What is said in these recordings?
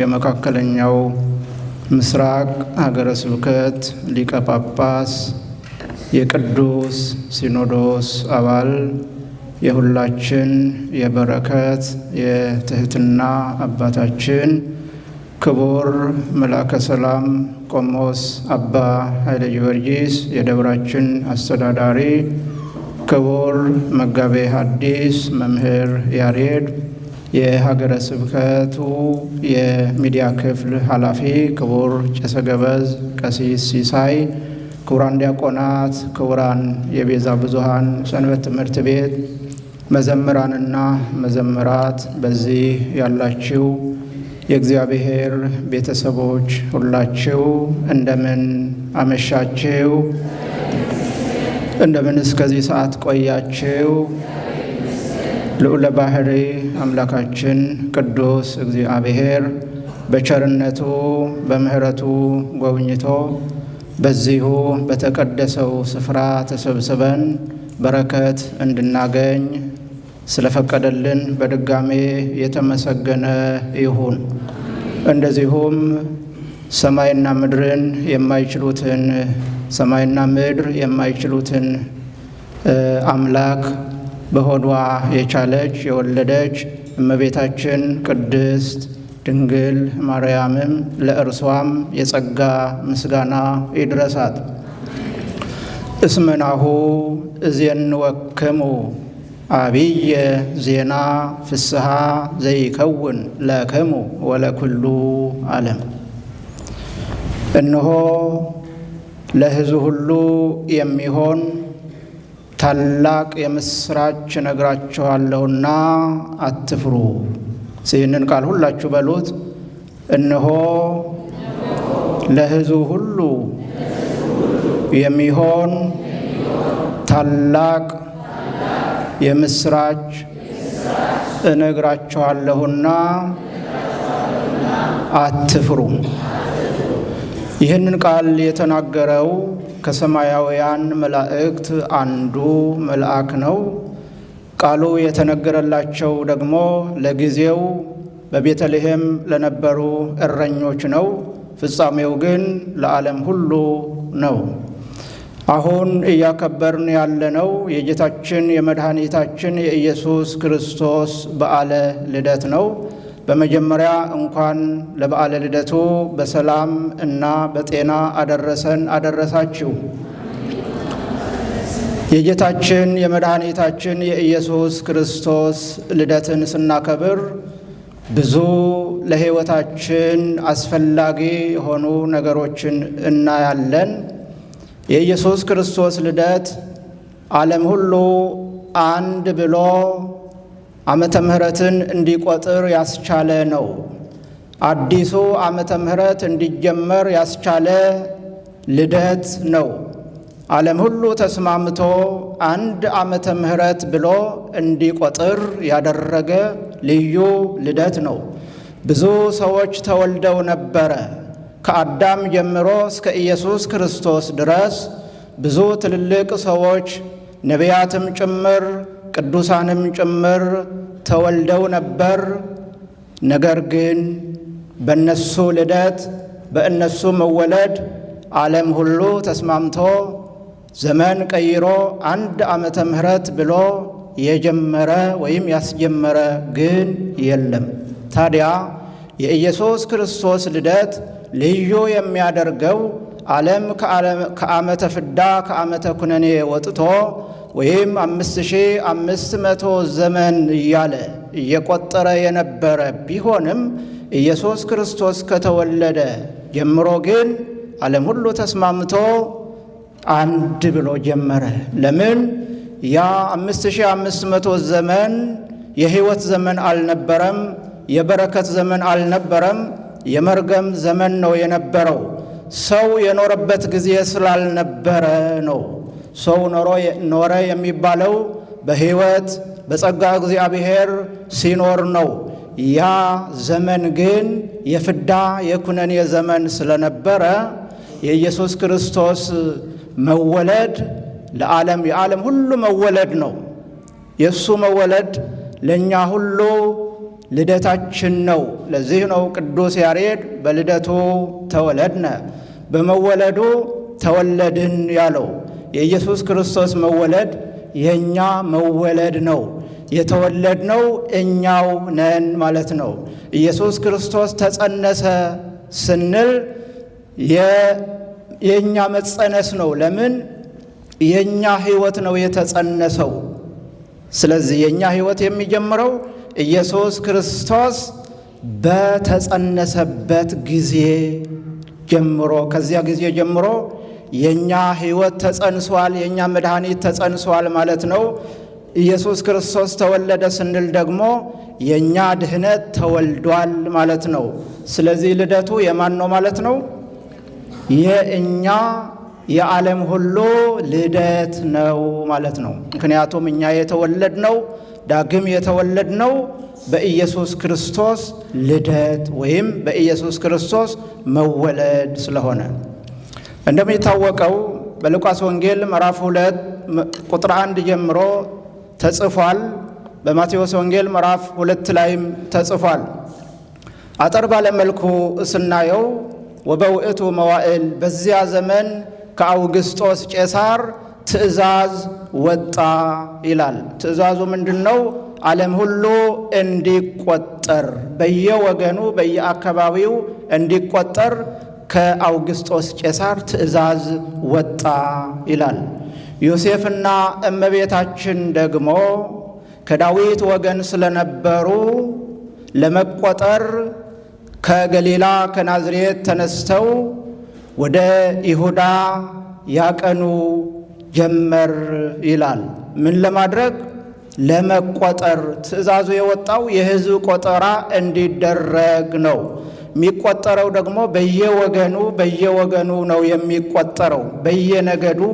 የመካከለኛው ምስራቅ ሀገረ ስብከት ሊቀ ጳጳስ የቅዱስ ሲኖዶስ አባል የሁላችን የበረከት የትህትና አባታችን ክቡር መልአከ ሰላም ቆሞስ አባ ኃይለ ጊዮርጊስ የደብራችን አስተዳዳሪ፣ ክቡር መጋቤ ሐዲስ መምህር ያሬድ የሀገረ ስብከቱ የሚዲያ ክፍል ኃላፊ፣ ክቡር ቄሰ ገበዝ ቀሲስ ሲሳይ፣ ክቡራን ዲያቆናት፣ ክቡራን የቤዛ ብዙኃን ሰንበት ትምህርት ቤት መዘምራንና መዘምራት፣ በዚህ ያላችሁ የእግዚአብሔር ቤተሰቦች ሁላችሁ እንደምን አመሻችሁ? እንደምን እስከዚህ ሰዓት ቆያችሁ? ልዑለ ባሕሪ አምላካችን ቅዱስ እግዚአብሔር በቸርነቱ በምሕረቱ ጎብኝቶ በዚሁ በተቀደሰው ስፍራ ተሰብስበን በረከት እንድናገኝ ስለፈቀደልን በድጋሜ የተመሰገነ ይሁን። እንደዚሁም ሰማይና ምድር የማይችሉትን አምላክ በሆዷ የቻለች የወለደች እመቤታችን ቅድስት ድንግል ማርያምም ለእርሷም የጸጋ ምስጋና ይድረሳት። እስመናሁ እዜንወክሙ አብየ ዜና ፍስሐ ዘይከውን ለክሙ ወለኩሉ ዓለም። እነሆ ለሕዝብ ሁሉ የሚሆን ታላቅ የምስራች ነግራችኋለሁና አትፍሩ። ይህንን ቃል ሁላችሁ በሉት። እነሆ ለሕዝብ ሁሉ የሚሆን ታላቅ የምስራች እነግራችኋለሁና አትፍሩ። ይህንን ቃል የተናገረው ከሰማያውያን መላእክት አንዱ መልአክ ነው። ቃሉ የተነገረላቸው ደግሞ ለጊዜው በቤተልሔም ለነበሩ እረኞች ነው። ፍጻሜው ግን ለዓለም ሁሉ ነው። አሁን እያከበርን ያለነው የጌታችን የመድኃኒታችን የኢየሱስ ክርስቶስ በዓለ ልደት ነው። በመጀመሪያ እንኳን ለበዓለ ልደቱ በሰላም እና በጤና አደረሰን አደረሳችሁ። የጌታችን የመድኃኒታችን የኢየሱስ ክርስቶስ ልደትን ስናከብር ብዙ ለሕይወታችን አስፈላጊ የሆኑ ነገሮችን እናያለን። የኢየሱስ ክርስቶስ ልደት ዓለም ሁሉ አንድ ብሎ ዓመተ ምሕረትን እንዲቆጥር ያስቻለ ነው። አዲሱ ዓመተ ምሕረት እንዲጀመር ያስቻለ ልደት ነው። ዓለም ሁሉ ተስማምቶ አንድ ዓመተ ምሕረት ብሎ እንዲቆጥር ያደረገ ልዩ ልደት ነው። ብዙ ሰዎች ተወልደው ነበረ። ከአዳም ጀምሮ እስከ ኢየሱስ ክርስቶስ ድረስ ብዙ ትልልቅ ሰዎች ነቢያትም ጭምር ቅዱሳንም ጭምር ተወልደው ነበር። ነገር ግን በእነሱ ልደት በእነሱ መወለድ ዓለም ሁሉ ተስማምቶ ዘመን ቀይሮ አንድ ዓመተ ምሕረት ብሎ የጀመረ ወይም ያስጀመረ ግን የለም። ታዲያ የኢየሱስ ክርስቶስ ልደት ልዩ የሚያደርገው ዓለም ከዓመተ ፍዳ ከዓመተ ኩነኔ ወጥቶ ወይም 5500 ዘመን እያለ እየቆጠረ የነበረ ቢሆንም ኢየሱስ ክርስቶስ ከተወለደ ጀምሮ ግን ዓለም ሁሉ ተስማምቶ አንድ ብሎ ጀመረ። ለምን? ያ 5500 ዘመን የሕይወት ዘመን አልነበረም፣ የበረከት ዘመን አልነበረም፣ የመርገም ዘመን ነው የነበረው። ሰው የኖረበት ጊዜ ስላልነበረ ነው። ሰው ኖረ የሚባለው በሕይወት በጸጋ እግዚአብሔር ሲኖር ነው። ያ ዘመን ግን የፍዳ የኩነኔ ዘመን ስለነበረ የኢየሱስ ክርስቶስ መወለድ የዓለም ሁሉ መወለድ ነው። የእሱ መወለድ ለእኛ ሁሉ ልደታችን ነው። ለዚህ ነው ቅዱስ ያሬድ በልደቱ ተወለድነ በመወለዱ ተወለድን ያለው። የኢየሱስ ክርስቶስ መወለድ የእኛ መወለድ ነው። የተወለድነው እኛው ነን ማለት ነው። ኢየሱስ ክርስቶስ ተጸነሰ ስንል የእኛ መጸነስ ነው። ለምን? የእኛ ሕይወት ነው የተጸነሰው። ስለዚህ የእኛ ሕይወት የሚጀምረው ኢየሱስ ክርስቶስ በተጸነሰበት ጊዜ ጀምሮ፣ ከዚያ ጊዜ ጀምሮ የእኛ ሕይወት ተጸንሷል፣ የእኛ መድኃኒት ተጸንሷል ማለት ነው። ኢየሱስ ክርስቶስ ተወለደ ስንል ደግሞ የእኛ ድህነት ተወልዷል ማለት ነው። ስለዚህ ልደቱ የማን ነው ማለት ነው? የእኛ የዓለም ሁሉ ልደት ነው ማለት ነው። ምክንያቱም እኛ የተወለድነው ዳግም የተወለድነው በኢየሱስ ክርስቶስ ልደት ወይም በኢየሱስ ክርስቶስ መወለድ ስለሆነ እንደሚታወቀው በሉቃስ ወንጌል ምዕራፍ 2 ቁጥር 1 ጀምሮ ተጽፏል። በማቴዎስ ወንጌል ምዕራፍ 2 ላይም ተጽፏል። አጠር ባለ መልኩ ስናየው ወበውእቱ መዋዕል በዚያ ዘመን ከአውግስጦስ ቄሳር ትእዛዝ ወጣ ይላል። ትእዛዙ ምንድነው? ዓለም ሁሉ እንዲቆጠር በየወገኑ በየአካባቢው እንዲቆጠር ከአውግስጦስ ቄሳር ትእዛዝ ወጣ ይላል። ዮሴፍና እመቤታችን ደግሞ ከዳዊት ወገን ስለነበሩ ለመቆጠር ከገሊላ ከናዝሬት ተነስተው ወደ ይሁዳ ያቀኑ ጀመር ይላል። ምን ለማድረግ? ለመቆጠር። ትእዛዙ የወጣው የሕዝብ ቆጠራ እንዲደረግ ነው። የሚቆጠረው ደግሞ በየወገኑ ነው የሚቆጠረው፣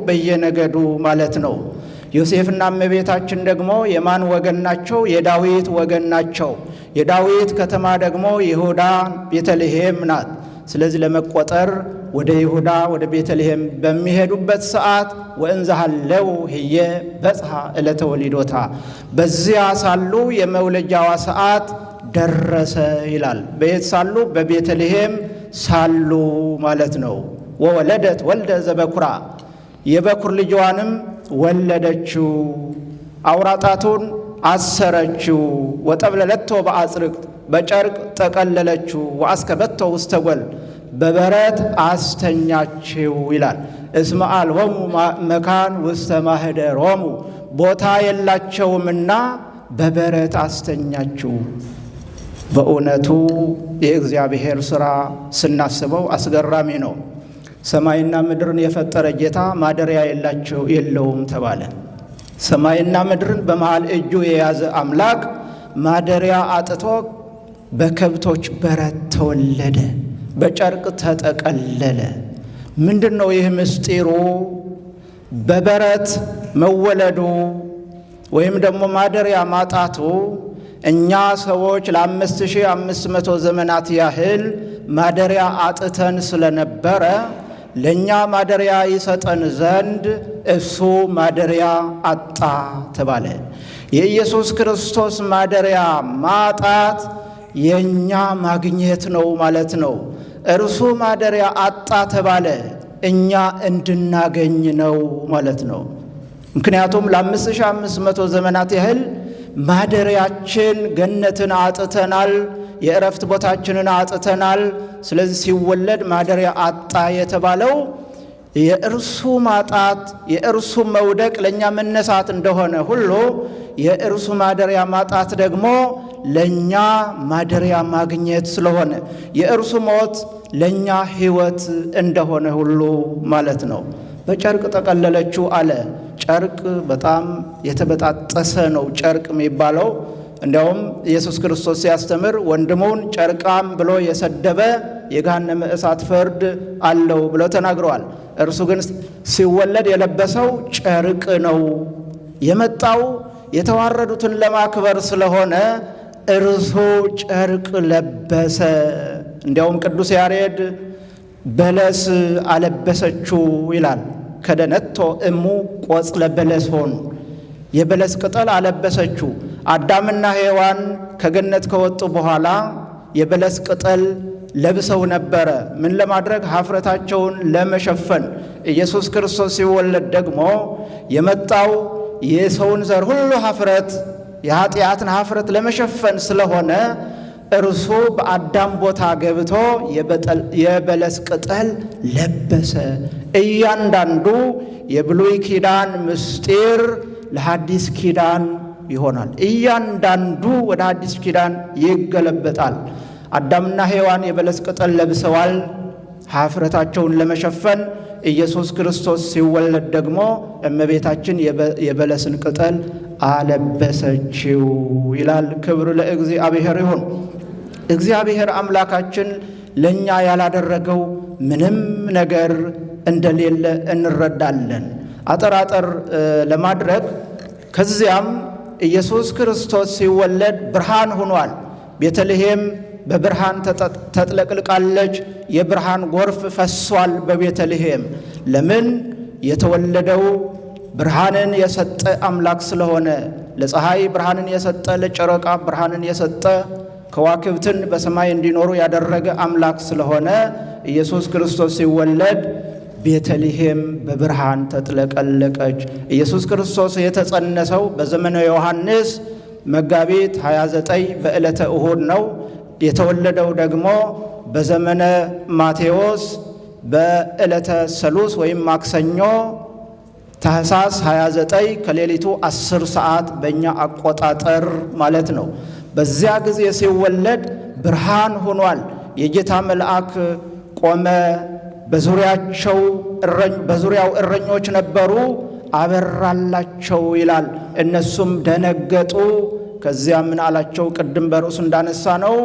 በየነገዱ ማለት ነው። ዮሴፍና እመቤታችን ደግሞ የማን ወገን ናቸው? የዳዊት ወገን ናቸው። የዳዊት ከተማ ደግሞ ይሁዳ ቤተልሔም ናት። ስለዚህ ለመቆጠር ወደ ይሁዳ ወደ ቤተልሔም በሚሄዱበት ሰዓት ወእንዘሃለው ህየ በጽሐ ዕለተ ወሊዶታ፣ በዚያ ሳሉ የመውለጃዋ ሰዓት ደረሰ ይላል። በየት ሳሉ? በቤተልሔም ሳሉ ማለት ነው። ወወለደት ወልደ ዘበኩራ፣ የበኩር ልጇንም ወለደችው። አውራጣቱን አሰረችው። ወጠብለለቶ በአጽርቅት፣ በጨርቅ ጠቀለለችው። ወአስከበቶ ውስተ ጎል፣ በበረት አስተኛችው ይላል። እስመ አልቦሙ መካን ውስተ ማኅደሮሙ፣ ቦታ የላቸውምና በበረት አስተኛችው። በእውነቱ የእግዚአብሔር ሥራ ስናስበው አስገራሚ ነው። ሰማይና ምድርን የፈጠረ ጌታ ማደሪያ የለውም ተባለ። ሰማይና ምድርን በመሃል እጁ የያዘ አምላክ ማደሪያ አጥቶ በከብቶች በረት ተወለደ፣ በጨርቅ ተጠቀለለ። ምንድን ነው ይህ ምስጢሩ? በበረት መወለዱ ወይም ደግሞ ማደሪያ ማጣቱ እኛ ሰዎች ለ5500 ዘመናት ያህል ማደሪያ አጥተን ስለነበረ ለእኛ ማደሪያ ይሰጠን ዘንድ እሱ ማደሪያ አጣ ተባለ። የኢየሱስ ክርስቶስ ማደሪያ ማጣት የእኛ ማግኘት ነው ማለት ነው። እርሱ ማደሪያ አጣ ተባለ፣ እኛ እንድናገኝ ነው ማለት ነው። ምክንያቱም ለ5500 ዘመናት ያህል ማደሪያችን ገነትን አጥተናል፣ የእረፍት ቦታችንን አጥተናል። ስለዚህ ሲወለድ ማደሪያ አጣ የተባለው የእርሱ ማጣት የእርሱ መውደቅ ለእኛ መነሳት እንደሆነ ሁሉ የእርሱ ማደሪያ ማጣት ደግሞ ለእኛ ማደሪያ ማግኘት ስለሆነ የእርሱ ሞት ለእኛ ሕይወት እንደሆነ ሁሉ ማለት ነው። በጨርቅ ጠቀለለችው አለ። ጨርቅ በጣም የተበጣጠሰ ነው ጨርቅ የሚባለው። እንዲያውም ኢየሱስ ክርስቶስ ሲያስተምር ወንድሙን ጨርቃም ብሎ የሰደበ የገሃነመ እሳት ፍርድ አለው ብሎ ተናግረዋል። እርሱ ግን ሲወለድ የለበሰው ጨርቅ ነው። የመጣው የተዋረዱትን ለማክበር ስለሆነ እርሱ ጨርቅ ለበሰ። እንዲያውም ቅዱስ ያሬድ በለስ አለበሰችው ይላል። ከደነቶ እሙ ቆጽለ በለስ ሆኑ፣ የበለስ ቅጠል አለበሰችው። አዳምና ሔዋን ከገነት ከወጡ በኋላ የበለስ ቅጠል ለብሰው ነበረ። ምን ለማድረግ? ኀፍረታቸውን ለመሸፈን። ኢየሱስ ክርስቶስ ሲወለድ ደግሞ የመጣው የሰውን ዘር ሁሉ ኀፍረት፣ የኃጢአትን ኀፍረት ለመሸፈን ስለሆነ እርሱ በአዳም ቦታ ገብቶ የበለስ ቅጠል ለበሰ። እያንዳንዱ የብሉይ ኪዳን ምስጢር ለሐዲስ ኪዳን ይሆናል። እያንዳንዱ ወደ ሐዲስ ኪዳን ይገለበጣል። አዳምና ሔዋን የበለስ ቅጠል ለብሰዋል ኀፍረታቸውን ለመሸፈን። ኢየሱስ ክርስቶስ ሲወለድ ደግሞ እመቤታችን የበለስን ቅጠል አለበሰችው ይላል። ክብር ለእግዚአብሔር ይሁን። እግዚአብሔር አምላካችን ለእኛ ያላደረገው ምንም ነገር እንደሌለ እንረዳለን። አጠራጠር ለማድረግ ከዚያም ኢየሱስ ክርስቶስ ሲወለድ ብርሃን ሆኗል። ቤተልሔም በብርሃን ተጥለቅልቃለች። የብርሃን ጎርፍ ፈሷል በቤተልሔም። ለምን? የተወለደው ብርሃንን የሰጠ አምላክ ስለሆነ። ለፀሐይ ብርሃንን የሰጠ፣ ለጨረቃ ብርሃንን የሰጠ፣ ከዋክብትን በሰማይ እንዲኖሩ ያደረገ አምላክ ስለሆነ ኢየሱስ ክርስቶስ ሲወለድ ቤተልሔም በብርሃን ተጥለቀለቀች። ኢየሱስ ክርስቶስ የተጸነሰው በዘመነ ዮሐንስ መጋቢት 29 በዕለተ እሁድ ነው። የተወለደው ደግሞ በዘመነ ማቴዎስ በዕለተ ሰሉስ ወይም ማክሰኞ ታኅሳስ 29 ከሌሊቱ 10 ሰዓት በእኛ አቆጣጠር ማለት ነው። በዚያ ጊዜ ሲወለድ ብርሃን ሆኗል። የጌታ መልአክ ቆመ። በዙሪያው እረኞች ነበሩ፣ አበራላቸው ይላል። እነሱም ደነገጡ። ከዚያ ምን አላቸው? ቅድም በርዕሱ እንዳነሳ ነው፣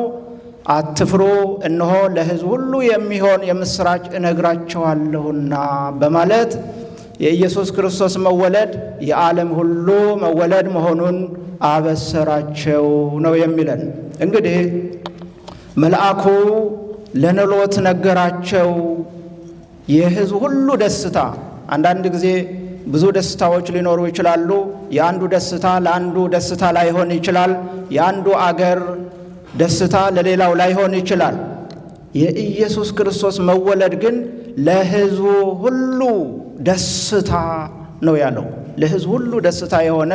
አትፍሩ፣ እነሆ ለሕዝብ ሁሉ የሚሆን የምሥራች እነግራቸዋለሁና በማለት የኢየሱስ ክርስቶስ መወለድ የዓለም ሁሉ መወለድ መሆኑን አበሰራቸው ነው የሚለን። እንግዲህ መልአኩ ለነሎት ነገራቸው። የሕዝብ ሁሉ ደስታ፣ አንዳንድ ጊዜ ብዙ ደስታዎች ሊኖሩ ይችላሉ። የአንዱ ደስታ ለአንዱ ደስታ ላይሆን ይችላል። የአንዱ አገር ደስታ ለሌላው ላይሆን ይችላል። የኢየሱስ ክርስቶስ መወለድ ግን ለሕዝቡ ሁሉ ደስታ ነው ያለው። ለሕዝቡ ሁሉ ደስታ የሆነ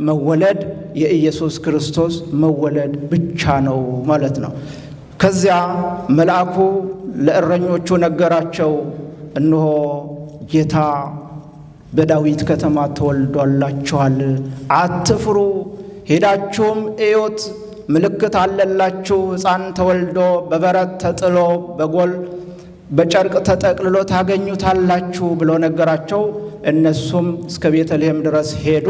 መወለድ የኢየሱስ ክርስቶስ መወለድ ብቻ ነው ማለት ነው። ከዚያ መልአኩ ለእረኞቹ ነገራቸው፣ እነሆ ጌታ በዳዊት ከተማ ተወልዶላችኋል፣ አትፍሩ፣ ሄዳችሁም እዩት፣ ምልክት አለላችሁ፣ ሕፃን ተወልዶ በበረት ተጥሎ በጨርቅ ተጠቅልሎ ታገኙታላችሁ ብሎ ነገራቸው። እነሱም እስከ ቤተልሔም ድረስ ሄዱ።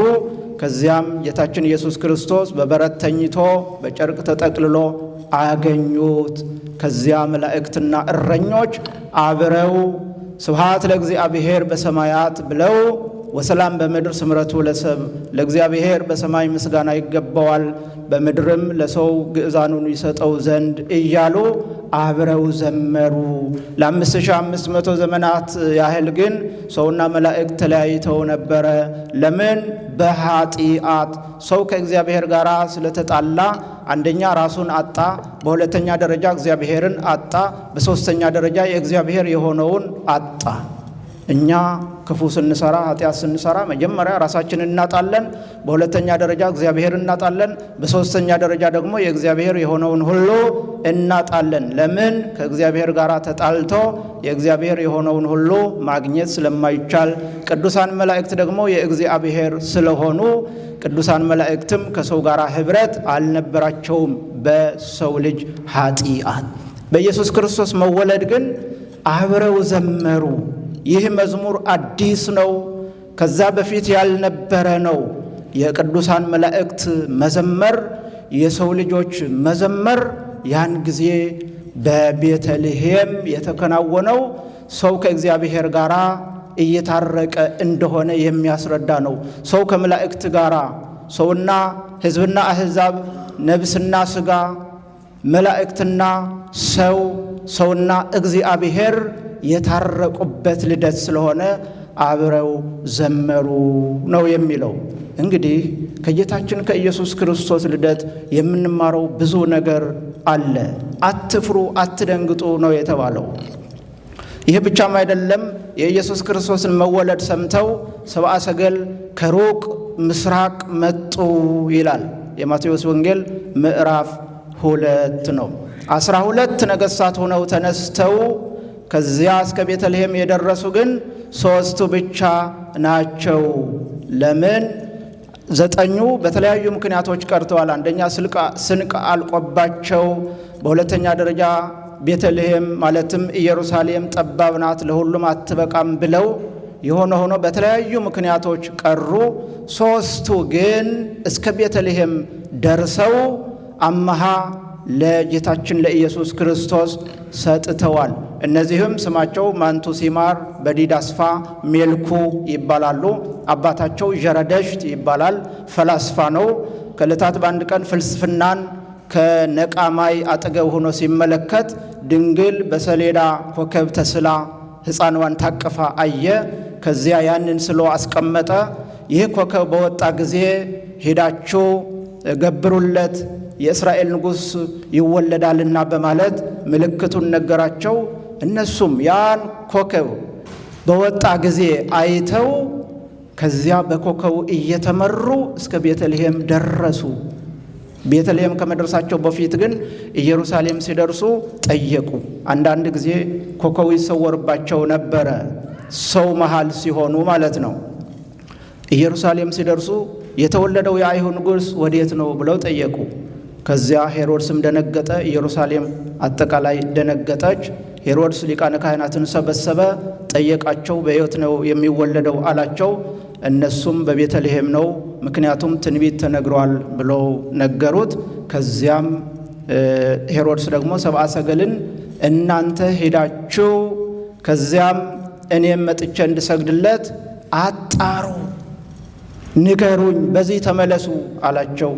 ከዚያም ጌታችን ኢየሱስ ክርስቶስ በበረት ተኝቶ በጨርቅ ተጠቅልሎ አገኙት። ከዚያ መላእክትና እረኞች አብረው ስብሐት ለእግዚአብሔር በሰማያት ብለው ወሰላም በምድር ስምረቱ ለሰብ፣ ለእግዚአብሔር በሰማይ ምስጋና ይገባዋል፣ በምድርም ለሰው ግዕዛኑን ይሰጠው ዘንድ እያሉ አብረው ዘመሩ። ለ5500 ዘመናት ያህል ግን ሰውና መላእክት ተለያይተው ነበረ። ለምን? በኃጢአት ሰው ከእግዚአብሔር ጋር ስለተጣላ አንደኛ ራሱን አጣ፣ በሁለተኛ ደረጃ እግዚአብሔርን አጣ፣ በሦስተኛ ደረጃ የእግዚአብሔር የሆነውን አጣ። እኛ ክፉ ስንሰራ ኃጢአት ስንሰራ መጀመሪያ ራሳችንን እናጣለን፣ በሁለተኛ ደረጃ እግዚአብሔር እናጣለን፣ በሦስተኛ ደረጃ ደግሞ የእግዚአብሔር የሆነውን ሁሉ እናጣለን። ለምን? ከእግዚአብሔር ጋር ተጣልቶ የእግዚአብሔር የሆነውን ሁሉ ማግኘት ስለማይቻል። ቅዱሳን መላእክት ደግሞ የእግዚአብሔር ስለሆኑ ቅዱሳን መላእክትም ከሰው ጋር ኅብረት አልነበራቸውም በሰው ልጅ ኃጢአት። በኢየሱስ ክርስቶስ መወለድ ግን አብረው ዘመሩ። ይህ መዝሙር አዲስ ነው፣ ከዛ በፊት ያልነበረ ነው። የቅዱሳን መላእክት መዘመር፣ የሰው ልጆች መዘመር ያን ጊዜ በቤተልሔም የተከናወነው ሰው ከእግዚአብሔር ጋር እየታረቀ እንደሆነ የሚያስረዳ ነው። ሰው ከመላእክት ጋር፣ ሰውና ሕዝብና አሕዛብ፣ ነብስና ሥጋ፣ መላእክትና ሰው፣ ሰውና እግዚአብሔር የታረቁበት ልደት ስለሆነ አብረው ዘመሩ ነው የሚለው። እንግዲህ ከጌታችን ከኢየሱስ ክርስቶስ ልደት የምንማረው ብዙ ነገር አለ። አትፍሩ፣ አትደንግጡ ነው የተባለው። ይህ ብቻም አይደለም። የኢየሱስ ክርስቶስን መወለድ ሰምተው ሰብአ ሰገል ከሩቅ ምስራቅ መጡ ይላል የማቴዎስ ወንጌል ምዕራፍ 2 ነው። 12 ነገሥታት ሆነው ተነስተው ከዚያ እስከ ቤተልሔም የደረሱ ግን 3 ብቻ ናቸው። ለምን? 9ኙ በተለያዩ ምክንያቶች ቀርተዋል። አንደኛ ስንቅ አልቆባቸው፣ በሁለተኛ ደረጃ ቤተልሔም ማለትም ኢየሩሳሌም ጠባብ ናት፣ ለሁሉም አትበቃም ብለው የሆነ ሆኖ በተለያዩ ምክንያቶች ቀሩ። 3ቱ ግን እስከ ቤተልሔም ደርሰው አመሃ ለጌታችን ለኢየሱስ ክርስቶስ ሰጥተዋል። እነዚህም ስማቸው ማንቱሲማር፣ በዲዳስፋ፣ ሜልኩ ይባላሉ። አባታቸው ዠረደሽት ይባላል፣ ፈላስፋ ነው። ከዕለታት በአንድ ቀን ፍልስፍናን ከነቃማይ አጠገብ ሆኖ ሲመለከት ድንግል በሰሌዳ ኮከብ ተስላ ሕፃንዋን ታቅፋ አየ። ከዚያ ያንን ስሎ አስቀመጠ። ይህ ኮከብ በወጣ ጊዜ ሄዳችሁ ገብሩለት የእስራኤል ንጉሥ ይወለዳልና በማለት ምልክቱን ነገራቸው። እነሱም ያን ኮከብ በወጣ ጊዜ አይተው ከዚያ በኮከቡ እየተመሩ እስከ ቤተልሔም ደረሱ። ቤተልሔም ከመድረሳቸው በፊት ግን ኢየሩሳሌም ሲደርሱ ጠየቁ። አንዳንድ ጊዜ ኮከቡ ይሰወርባቸው ነበረ፣ ሰው መሃል ሲሆኑ ማለት ነው። ኢየሩሳሌም ሲደርሱ የተወለደው የአይሁድ ንጉሥ ወዴት ነው ብለው ጠየቁ። ከዚያ ሄሮድስም ደነገጠ፣ ኢየሩሳሌም አጠቃላይ ደነገጠች። ሄሮድስ ሊቃነ ካህናትን ሰበሰበ፣ ጠየቃቸው። በሕይወት ነው የሚወለደው አላቸው። እነሱም በቤተልሔም ነው፣ ምክንያቱም ትንቢት ተነግሯል ብለው ነገሩት። ከዚያም ሄሮድስ ደግሞ ሰብአ ሰገልን እናንተ ሄዳችሁ ከዚያም እኔም መጥቼ እንድሰግድለት አጣሩ፣ ንገሩኝ፣ በዚህ ተመለሱ አላቸው።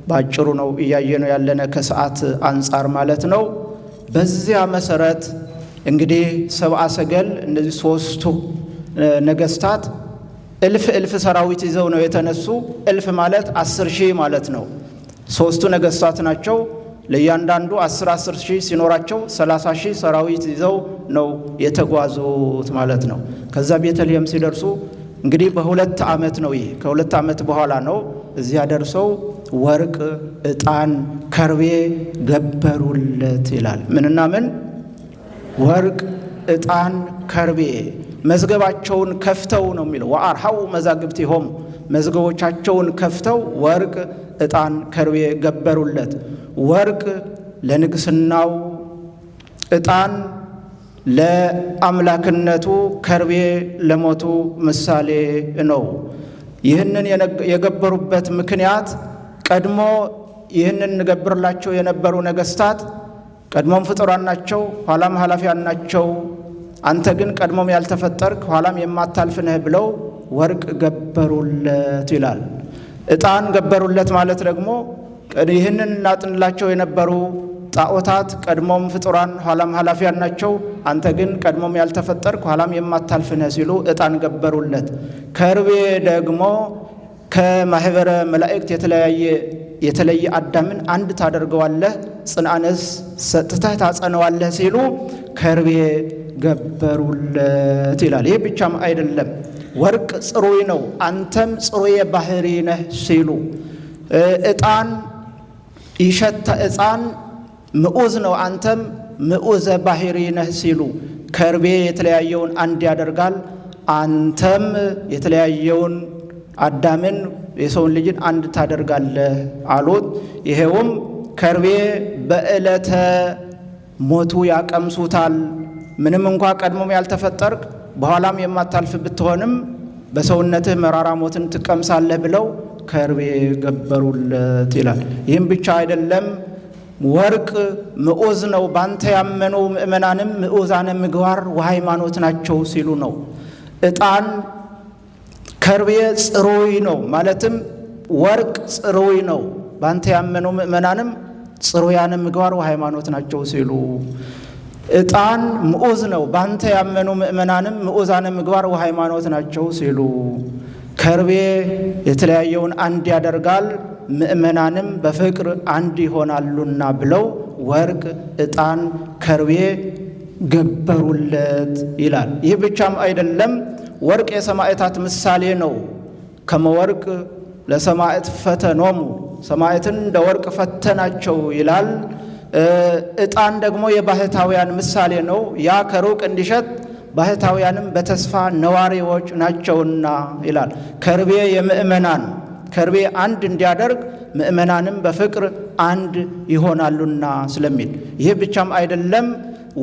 ባጭሩ ነው እያየነው ያለነ ከሰዓት አንጻር ማለት ነው። በዚያ መሰረት እንግዲህ ሰብአ ሰገል እነዚህ 3ቱ ነገሥታት እልፍ ሰራዊት ይዘው ነው የተነሱ። እልፍ ማለት 10,000 ማለት ነው። 3ቱ ነገሥታት ናቸው። ለእያንዳንዱ 10 ሺህ ሲኖራቸው 30,000 ሰራዊት ይዘው ነው የተጓዙት ማለት ነው። ከዛ ቤተልሔም ሲደርሱ እንግዲህ በ2 ዓመት ነው። ይህ ከ2 ዓመት በኋላ ነው። እዚያ ደርሰው ወርቅ፣ ዕጣን፣ ከርቤ ገበሩለት ይላል። ምንና ምን? ወርቅ፣ ዕጣን፣ ከርቤ መዝገባቸውን ከፍተው ነው የሚለው። ወአርሃው መዛግብቲሆሙ መዝገቦቻቸውን ከፍተው ወርቅ፣ ዕጣን፣ ከርቤ ገበሩለት። ወርቅ ለንግስናው፣ ዕጣን ለአምላክነቱ፣ ከርቤ ለሞቱ ምሳሌ ነው። ይህንን የገበሩበት ምክንያት ቀድሞ ይህንን እንገብርላቸው የነበሩ ነገሥታት ቀድሞም ፍጡራን ናቸው፣ ኋላም ኃላፊያን ናቸው። አንተ ግን ቀድሞም ያልተፈጠርክ ኋላም የማታልፍ ነህ ብለው ወርቅ ገበሩለት ይላል። ዕጣን ገበሩለት ማለት ደግሞ ይህንን እናጥንላቸው የነበሩ ጣዖታት ቀድሞም ፍጡራን ኋላም ኃላፊያን ናቸው፣ አንተ ግን ቀድሞም ያልተፈጠርክ ኋላም የማታልፍ ነህ ሲሉ ዕጣን ገበሩለት። ከርቤ ደግሞ ከማህበረ መላእክት የተለየ አዳምን አንድ ታደርገዋለህ፣ ጽንዓነስ ሰጥተህ ታጸነዋለህ ሲሉ ከርቤ ገበሩለት ይላል። ይህ ብቻም አይደለም፣ ወርቅ ጽሩይ ነው፣ አንተም ጽሩየ ባህሪ ነህ ሲሉ፣ ዕጣን ዕጣን ምዑዝ ነው፣ አንተም ምዑዘ ባህሪ ነህ ሲሉ፣ ከርቤ የተለያየውን አንድ ያደርጋል፣ አንተም የተለያየውን አዳምን የሰውን ልጅን አንድ ታደርጋለህ አሉት። ይሄውም ከርቤ በዕለተ ሞቱ ያቀምሱታል። ምንም እንኳ ቀድሞም ያልተፈጠርክ በኋላም የማታልፍ ብትሆንም በሰውነትህ መራራ ሞትን ትቀምሳለህ ብለው ከርቤ ገበሩለት ይላል። ይህም ብቻ አይደለም፣ ወርቅ ምዑዝ ነው፣ ባንተ ያመኑ ምእመናንም ምዑዛነ ምግባር ወሃይማኖት ናቸው ሲሉ ነው። ዕጣን ከርቤ ጽሩይ ነው፣ ማለትም ወርቅ ጽሩይ ነው፣ ባንተ ያመኑ ምእመናንም ጽሩያነ ምግባር ወሃይማኖት ናቸው ሲሉ፣ ዕጣን ምዑዝ ነው፣ ባንተ ያመኑ ምእመናንም ምዑዛነ ምግባር ወሃይማኖት ናቸው ሲሉ፣ ከርቤ የተለያየውን አንድ ያደርጋል፣ ምእመናንም በፍቅር አንድ ይሆናሉና ብለው ወርቅ፣ ዕጣን፣ ከርቤ ገበሩለት ይላል። ይህ ብቻም አይደለም። ወርቅ የሰማዕታት ምሳሌ ነው። ከመወርቅ ለሰማዕት ፈተኖሙ፣ ሰማዕትን እንደ ወርቅ ፈተናቸው ይላል። ዕጣን ደግሞ የባሕታውያን ምሳሌ ነው። ያ ከሩቅ እንዲሸት ባሕታውያንም በተስፋ ነዋሪዎች ናቸውና ይላል። ከርቤ የምእመናን፣ ከርቤ አንድ እንዲያደርግ ምእመናንም በፍቅር አንድ ይሆናሉና ስለሚል። ይህ ብቻም አይደለም።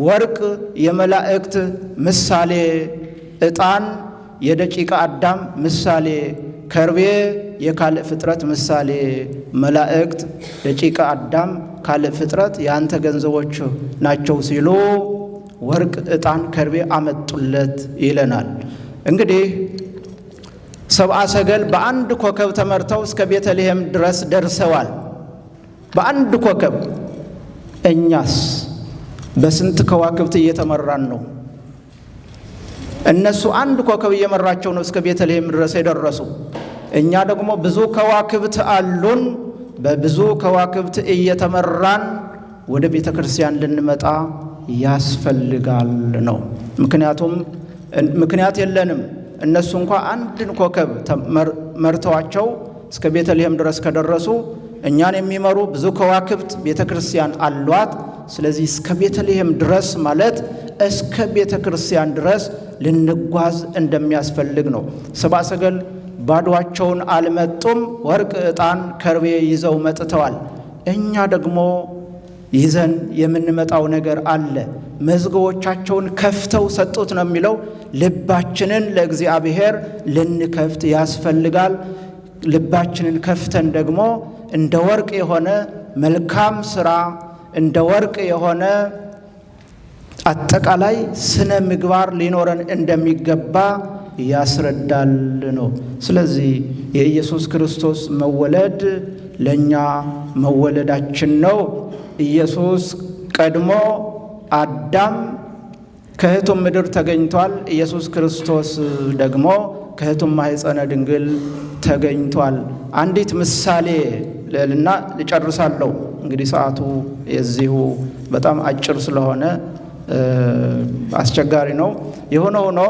ወርቅ የመላእክት ምሳሌ፣ ዕጣን የደቂቀ አዳም ምሳሌ፣ ከርቤ የካልእ ፍጥረት ምሳሌ። መላእክት፣ ደቂቀ አዳም፣ ካልእ ፍጥረት የአንተ ገንዘቦች ናቸው ሲሉ ወርቅ፣ ዕጣን፣ ከርቤ አመጡለት ይለናል። እንግዲህ ሰብአ ሰገል በአንድ ኮከብ ተመርተው እስከ ቤተልሔም ድረስ ደርሰዋል። በአንድ ኮከብ። እኛስ በስንት ከዋክብት እየተመራን ነው? እነሱ አንድ ኮከብ እየመራቸው ነው እስከ ቤተልሔም ድረስ የደረሱ። እኛ ደግሞ ብዙ ከዋክብት አሉን። በብዙ ከዋክብት እየተመራን ወደ ቤተ ክርስቲያን ልንመጣ ያስፈልጋል ነው። ምክንያት የለንም። እነሱ እንኳ አንድን ኮከብ መርተዋቸው እስከ ቤተልሔም ድረስ ከደረሱ እኛን የሚመሩ ብዙ ከዋክብት ቤተ ክርስቲያን አሏት። ስለዚህ እስከ ቤተልሔም ድረስ ማለት እስከ ቤተ ክርስቲያን ድረስ ልንጓዝ እንደሚያስፈልግ ነው። ሰብአ ሰገል ባዶአቸውን አልመጡም። ወርቅ፣ ዕጣን፣ ከርቤ ይዘው መጥተዋል። እኛ ደግሞ ይዘን የምንመጣው ነገር አለ። መዝገቦቻቸውን ከፍተው ሰጡት ነው የሚለው። ልባችንን ለእግዚአብሔር ልንከፍት ያስፈልጋል። ልባችንን ከፍተን ደግሞ እንደ ወርቅ የሆነ መልካም ሥራ፣ እንደ ወርቅ የሆነ አጠቃላይ ስነ ምግባር ሊኖረን እንደሚገባ ያስረዳል ነው። ስለዚህ የኢየሱስ ክርስቶስ መወለድ ለእኛ መወለዳችን ነው። ኢየሱስ ቀድሞ አዳም ከእህቱም ምድር ተገኝቷል። ኢየሱስ ክርስቶስ ደግሞ ከእህቱም ማኅፀነ ድንግል ተገኝቷል። አንዲት ምሳሌ ልና ልጨርሳለሁ። እንግዲህ ሰዓቱ የዚሁ በጣም አጭር ስለሆነ አስቸጋሪ ነው። የሆነ ሆኖ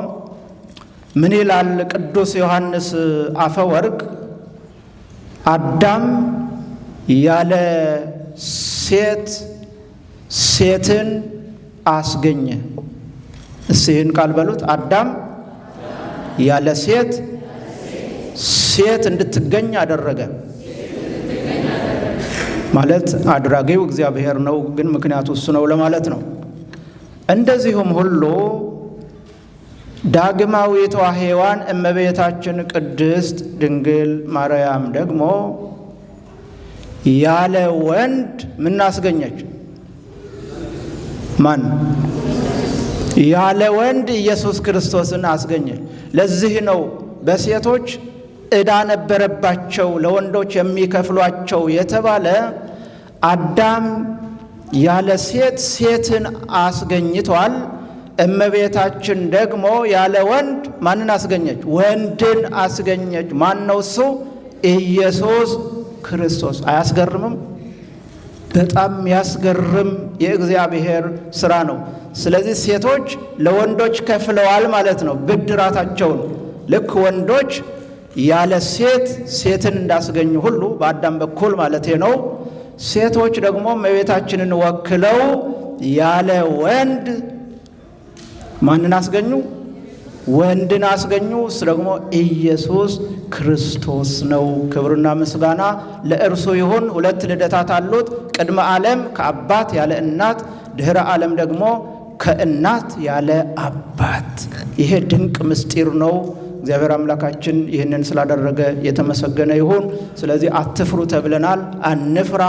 ምን ይላል ቅዱስ ዮሐንስ አፈወርቅ? አዳም ያለ ሴት ሴትን አስገኘ። እስይህን ቃል በሉት። አዳም ያለ ሴት ሴት እንድትገኝ አደረገ። ማለት አድራጊው እግዚአብሔር ነው፣ ግን ምክንያቱ እሱ ነው ለማለት ነው። እንደዚሁም ሁሉ ዳግማዊቷ ሔዋን እመቤታችን ቅድስት ድንግል ማርያም ደግሞ ያለ ወንድ ምን አስገኘች? ማን? ያለ ወንድ ኢየሱስ ክርስቶስን አስገኘች። ለዚህ ነው በሴቶች ዕዳ ነበረባቸው ለወንዶች የሚከፍሏቸው የተባለ። አዳም ያለ ሴት ሴትን አስገኝቷል። እመቤታችን ደግሞ ያለ ወንድ ማንን አስገኘች? ወንድን አስገኘች። ማን ነው እሱ? ኢየሱስ ክርስቶስ። አያስገርምም? በጣም ያስገርም የእግዚአብሔር ሥራ ነው። ስለዚህ ሴቶች ለወንዶች ከፍለዋል ማለት ነው ብድራታቸውን። ልክ ወንዶች ያለ ሴት ሴትን እንዳስገኙ ሁሉ በአዳም በኩል ማለት ነው። ሴቶች ደግሞ እመቤታችንን ወክለው ያለ ወንድ ማንን አስገኙ? ወንድን አስገኙ። እሱ ደግሞ ኢየሱስ ክርስቶስ ነው። ክብርና ምስጋና ለእርሱ ይሁን። ሁለት ልደታት አሉት። ቅድመ ዓለም ከአባት ያለ እናት፣ ድኅረ ዓለም ደግሞ ከእናት ያለ አባት። ይሄ ድንቅ ምስጢር ነው። እግዚአብሔር አምላካችን ይህንን ስላደረገ የተመሰገነ ይሁን። ስለዚህ አትፍሩ ተብለናል። አንፍራ።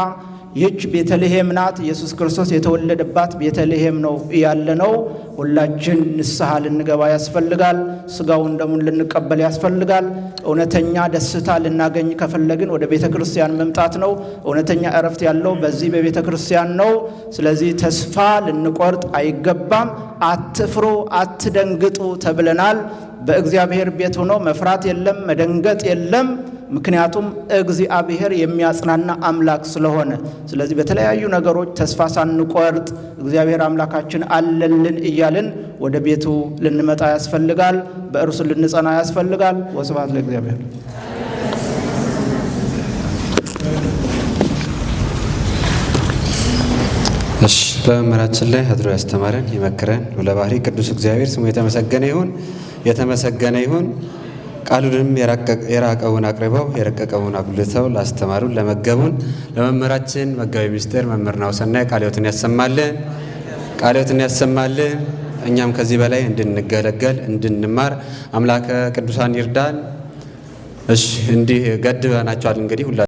ይህች ቤተልሔም ናት። ኢየሱስ ክርስቶስ የተወለደባት ቤተልሔም ነው ያለነው። ሁላችን ንስሐ ልንገባ ያስፈልጋል። ሥጋውን ደሙን ልንቀበል ያስፈልጋል። እውነተኛ ደስታ ልናገኝ ከፈለግን ወደ ቤተ ክርስቲያን መምጣት ነው። እውነተኛ እረፍት ያለው በዚህ በቤተ ክርስቲያን ነው። ስለዚህ ተስፋ ልንቆርጥ አይገባም። አትፍሩ፣ አትደንግጡ ተብለናል። በእግዚአብሔር ቤት ሆኖ መፍራት የለም፣ መደንገጥ የለም። ምክንያቱም እግዚአብሔር የሚያጽናና አምላክ ስለሆነ። ስለዚህ በተለያዩ ነገሮች ተስፋ ሳንቆርጥ እግዚአብሔር አምላካችን አለልን እያልን ወደ ቤቱ ልንመጣ ያስፈልጋል። በእርሱ ልንጸና ያስፈልጋል። ወስብሐት ለእግዚአብሔር። እሺ፣ በመምህራችን ላይ አድሮ ያስተማረን የመከረን ለባህሪ ቅዱስ እግዚአብሔር ስሙ የተመሰገነ ይሁን፣ የተመሰገነ ይሁን። ቃሉንም የራቀውን አቅርበው የረቀቀውን አጉልተው ላስተማሩን ለመገቡን ለመምህራችን መጋቤ ምስጢር መምህር ናሁሰናይ ቃለ ሕይወትን ያሰማልን፣ ቃለ ሕይወትን ያሰማልን። እኛም ከዚህ በላይ እንድንገለገል እንድንማር አምላከ ቅዱሳን ይርዳን። እሺ፣ እንዲህ ገድበናቸዋል እንግዲህ